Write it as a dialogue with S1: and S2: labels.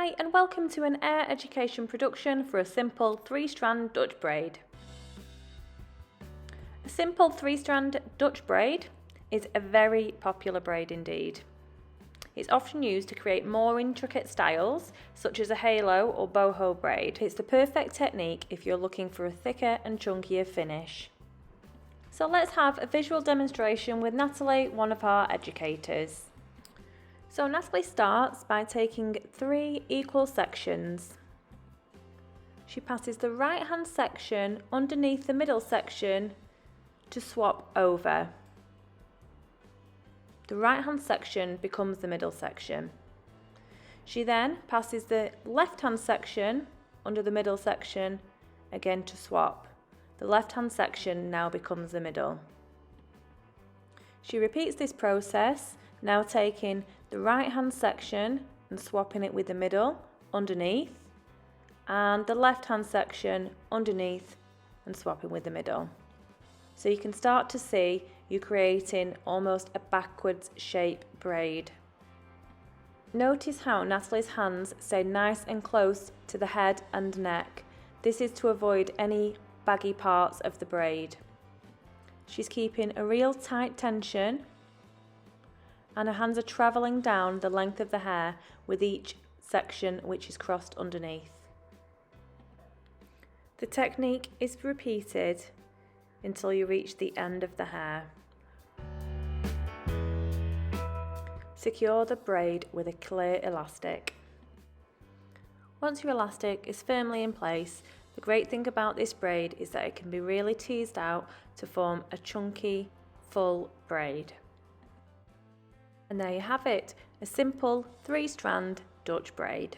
S1: Hi and welcome to an Air Education production for a simple 3-strand Dutch braid. A simple 3-strand Dutch braid is a very popular braid indeed. It's often used to create more intricate styles such as a halo or boho braid. It's the perfect technique if you're looking for a thicker and chunkier finish. So let's have a visual demonstration with Natalie, one of our educators. So Natalie starts by taking 3 equal sections. She passes the right hand section underneath the middle section to swap over. The right hand section becomes the middle section. She then passes the left hand section under the middle section again to swap. The left hand section now becomes the middle. She repeats this process, now taking the right hand section and swapping it with the middle underneath, and the left hand section underneath and swapping with the middle. So you can start to see you're creating almost a backwards shape braid. Notice how Natalie's hands stay nice and close to the head and neck. This is to avoid any baggy parts of the braid. She's keeping a real tight tension, and her hands are travelling down the length of the hair with each section which is crossed underneath. The technique is repeated until you reach the end of the hair. Secure the braid with a clear elastic. Once your elastic is firmly in place, the great thing about this braid is that it can be really teased out to form a chunky, full braid. And there you have it, a simple 3-strand Dutch braid.